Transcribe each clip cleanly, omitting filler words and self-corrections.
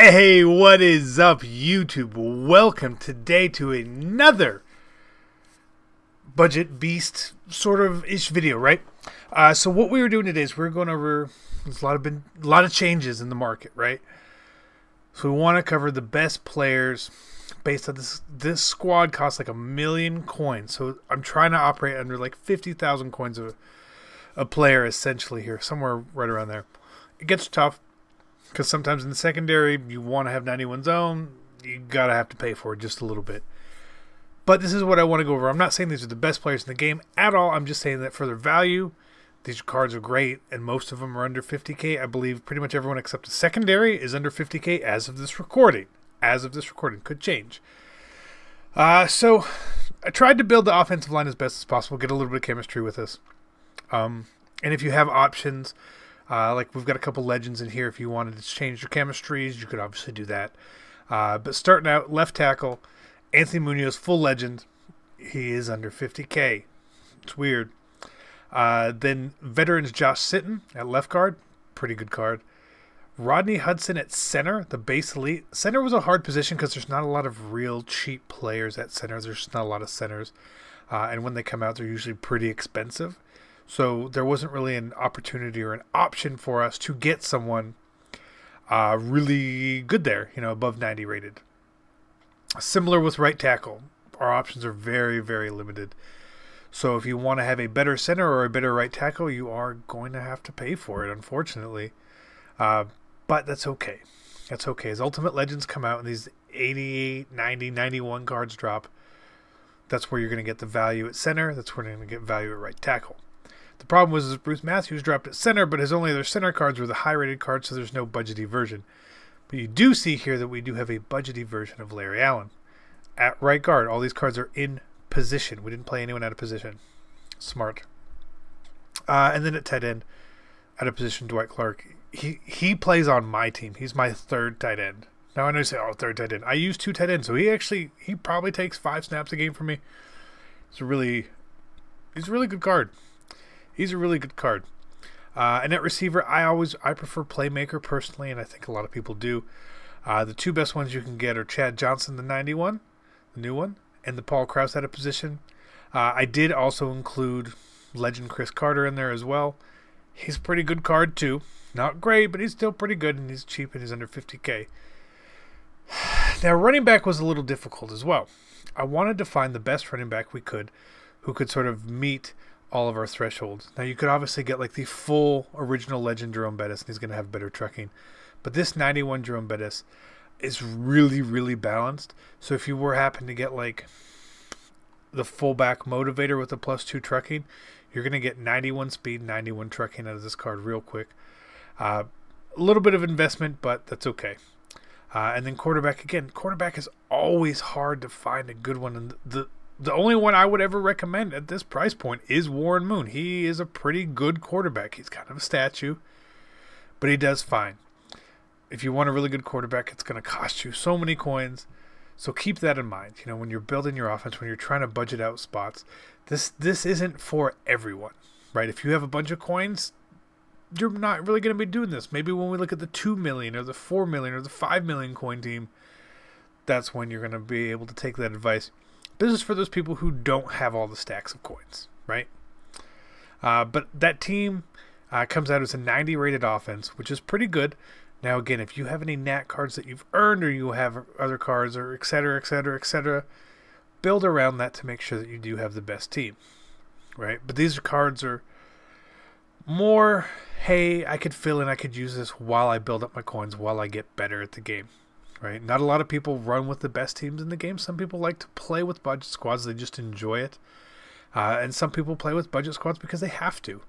Hey, what is up, YouTube? Welcome today to another Budget Beast sort of ish video, right? So what we were doing today is we're going over there's a lot of changes in the market, right? So we want to cover the best players based on this. This squad costs like 1,000,000 coins, so I'm trying to operate under like 50,000 coins a player essentially here, somewhere right around there. It gets tough. Because sometimes in the secondary, you want to have 91 zone, you gotta have to pay for it just a little bit. But this is what I want to go over. I'm not saying these are the best players in the game at all. I'm just saying that for their value, these cards are great, and most of them are under 50k. I believe pretty much everyone except the secondary is under 50k as of this recording. As of this recording, could change. So I tried to build the offensive line as best as possible, get a little bit of chemistry with this. And if you have options. Like we've got a couple legends in here. If you wanted to change your chemistries, you could obviously do that. But starting out, left tackle, Anthony Munoz, full legend. He is under 50k. It's weird. Then veterans Josh Sitton at left guard, pretty good card. Rodney Hudson at center, the base elite. Center was a hard position because there's not a lot of real cheap players at center. There's just not a lot of centers. And when they come out, they're usually pretty expensive. So there wasn't really an opportunity or an option for us to get someone really good there, you know, above 90 rated. Similar with right tackle. Our options are very, very limited. So if you want to have a better center or a better right tackle, you are going to have to pay for it, unfortunately. But that's okay. That's okay. As Ultimate Legends come out and these 88, 90, 91 cards drop, that's where you're going to get the value at center. That's where you're going to get value at right tackle. The problem was Bruce Matthews dropped at center, but his only other center cards were the high-rated cards, so there's no budgety version. But you do see here that we do have a budgety version of Larry Allen. At right guard, all these cards are in position. We didn't play anyone out of position. Smart. And then at tight end, out of position, Dwight Clark. He plays on my team. He's my third tight end. Now I know you say, oh, third tight end. I use two tight ends, so he probably takes 5 snaps a game for me. He's a really good card. He's a really good card. And at receiver, I prefer Playmaker personally, and I think a lot of people do. The two best ones you can get are Chad Johnson, the 91, the new one, and the Paul Krause out of position. I did also include legend Chris Carter in there as well. He's a pretty good card too. Not great, but he's still pretty good, and he's cheap, and he's under 50k. Now, running back was a little difficult as well. I wanted to find the best running back we could, who could sort of meet all of our thresholds. Now you could obviously get like the full original legend Jerome Bettis, and he's going to have better trucking. But this 91 Jerome Bettis is really, really balanced. So if you were happen to get like the fullback motivator with the +2 trucking, you're going to get 91 speed, 91 trucking out of this card real quick. A little bit of investment, but that's okay. And then quarterback, again, quarterback is always hard to find a good one. And the only one I would ever recommend at this price point is Warren Moon. He is a pretty good quarterback. He's kind of a statue, but he does fine. If you want a really good quarterback, it's going to cost you so many coins. So keep that in mind. You know, when you're building your offense, when you're trying to budget out spots, this isn't for everyone, right? If you have a bunch of coins, you're not really going to be doing this. Maybe when we look at the 2 million or the 4 million or the 5 million coin team, that's when you're going to be able to take that advice. This is for those people who don't have all the stacks of coins, right? But that team comes out as a 90 rated offense, which is pretty good. Now, again, if you have any NAT cards that you've earned or you have other cards or et cetera, et cetera, et cetera, build around that to make sure that you do have the best team, right? But these cards are more, hey, I could fill in, I could use this while I build up my coins, while I get better at the game. Right? Not a lot of people run with the best teams in the game. Some people like to play with budget squads. They just enjoy it. And some people play with budget squads because they have to.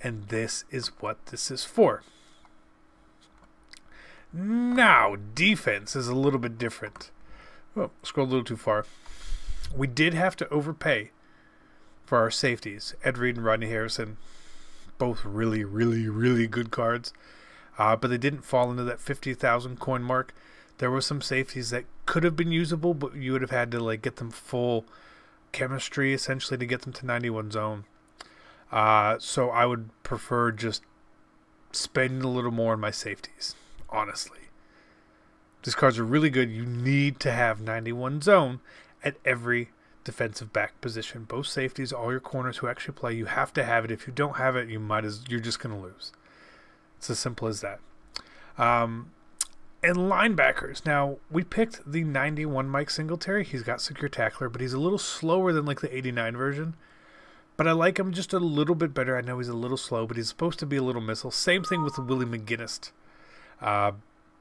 And this is what this is for. Now, defense is a little bit different. Oh, scrolled a little too far. We did have to overpay for our safeties. Ed Reed and Rodney Harrison, both really, really, really good cards. But they didn't fall into that 50,000 coin mark. There were some safeties that could have been usable, but you would have had to like get them full chemistry essentially to get them to 91 zone. So I would prefer just spending a little more on my safeties, honestly. These cards are really good. You need to have 91 zone at every defensive back position. Both safeties, all your corners who actually play, you have to have it. If you don't have it, you're just going to lose. It's as simple as that. And linebackers. Now, we picked the 91 Mike Singletary. He's got secure tackler, but he's a little slower than like the 89 version. But I like him just a little bit better. I know he's a little slow, but he's supposed to be a little missile. Same thing with Willie McGinnis.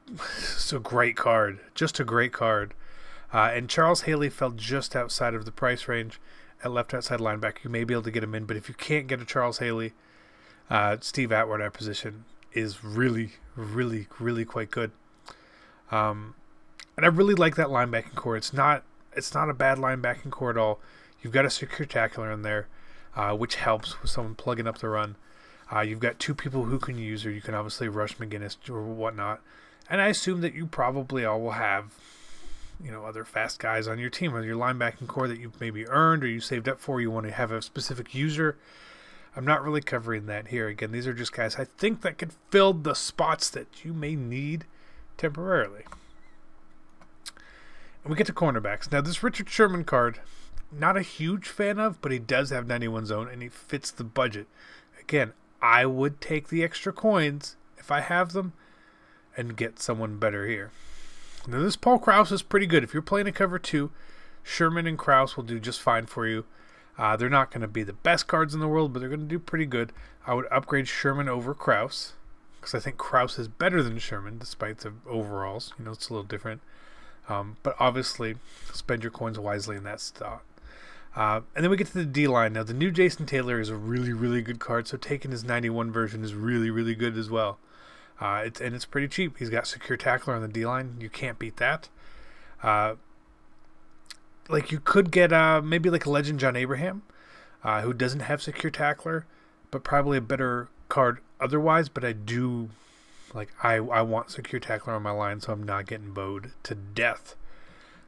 It's a great card. Just a great card. And Charles Haley fell just outside of the price range at left outside linebacker. You may be able to get him in, but if you can't get a Charles Haley, Steve Atwater at position is really, really, really quite good. And I really like that linebacking core. It's not a bad linebacking core at all. You've got a secure tackler in there, which helps with someone plugging up the run. You've got two people who can use her. You can obviously rush McGinnis or whatnot. And I assume that you probably all will have, other fast guys on your team, or your linebacking core that you've maybe earned or you saved up for. You want to have a specific user. I'm not really covering that here. Again, these are just guys I think that could fill the spots that you may need temporarily. And we get to cornerbacks. Now, this Richard Sherman card, not a huge fan of, but he does have 91 zone and he fits the budget. Again, I would take the extra coins if I have them and get someone better here. Now, this Paul Krause is pretty good. If you're playing a cover 2, Sherman and Krause will do just fine for you. They're not going to be the best cards in the world, but they're going to do pretty good. I would upgrade Sherman over Krause because I think Krause is better than Sherman despite the overalls. It's a little different. But obviously, spend your coins wisely in that spot. And then we get to the D-line. Now, the new Jason Taylor is a really, really good card, so taking his 91 version is really, really good as well. It's pretty cheap. He's got secure tackler on the D-line. You can't beat that. You could get maybe like a Legend John Abraham, who doesn't have secure tackler, but probably a better card otherwise. But I do, I want secure tackler on my line, so I'm not getting bowed to death.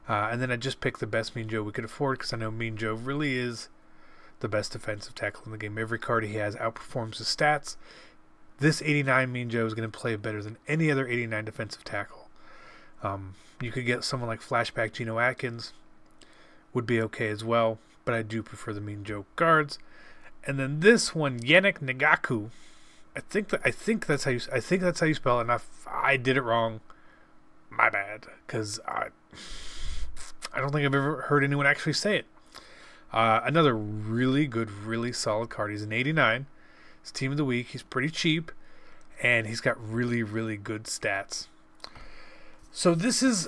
And then I just picked the best Mean Joe we could afford because I know Mean Joe really is the best defensive tackle in the game. Every card he has outperforms his stats. This 89 Mean Joe is going to play better than any other 89 defensive tackle. You could get someone like Flashback Geno Atkins, would be okay as well, but I do prefer the Mean Joe guards. And then this one, Yannick Ngakoue. I think that's how you spell it. And if I did it wrong, my bad, because I don't think I've ever heard anyone actually say it. Another really good, really solid card. He's an 89. He's team of the week. He's pretty cheap, and he's got really, really good stats. So this is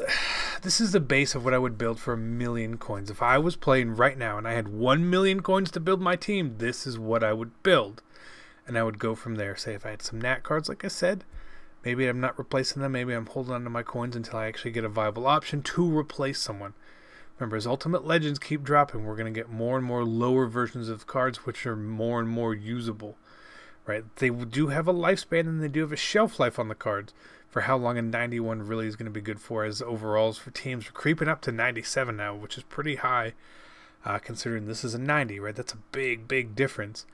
the base of what I would build for 1 million coins. If I was playing right now and I had 1 million coins to build my team, this is what I would build. And I would go from there. Say if I had some Nat cards, like I said, maybe I'm not replacing them. Maybe I'm holding on to my coins until I actually get a viable option to replace someone. Remember, as Ultimate Legends keep dropping, we're going to get more and more lower versions of cards, which are more and more usable. Right? They do have a lifespan and they do have a shelf life on the cards for how long a 91 really is going to be good for, as overalls for teams are creeping up to 97 now, which is pretty high considering this is a 90, right? That's a big, big difference.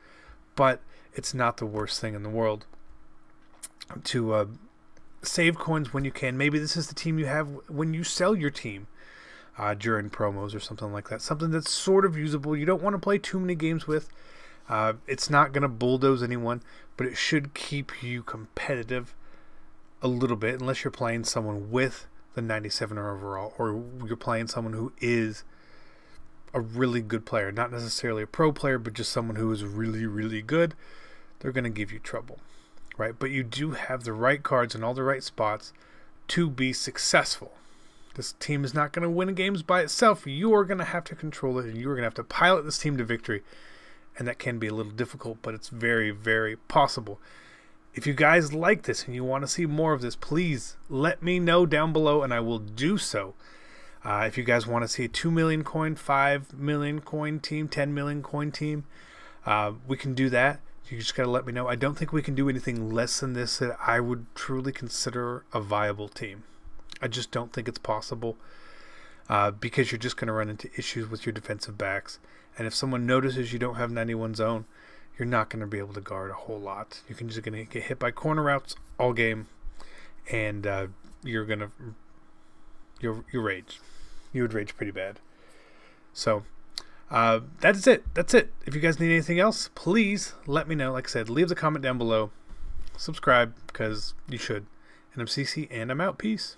But it's not the worst thing in the world to save coins when you can. Maybe this is the team you have when you sell your team during promos or something like that. Something that's sort of usable. You don't want to play too many games with. It's not going to bulldoze anyone, but it should keep you competitive a little bit, unless you're playing someone with the 97 overall, or you're playing someone who is a really good player, not necessarily a pro player, but just someone who is really, really good. They're going to give you trouble, right? But you do have the right cards in all the right spots to be successful. This team is not going to win games by itself. You are going to have to control it, and you are going to have to pilot this team to victory. And that can be a little difficult, but it's very, very possible. If you guys like this and you want to see more of this, please let me know down below, and I will do so. If you guys want to see a 2 million coin, 5 million coin team, 10 million coin team, we can do that. You just got to let me know. I don't think we can do anything less than this that I would truly consider a viable team. I just don't think it's possible because you're just going to run into issues with your defensive backs. And if someone notices you don't have 91 zone, you're not going to be able to guard a whole lot. You're just going to get hit by corner routes all game, and you're going to you rage. You would rage pretty bad. So that's it. That's it. If you guys need anything else, please let me know. Like I said, leave the comment down below. Subscribe, because you should. And I'm CC, and I'm out. Peace.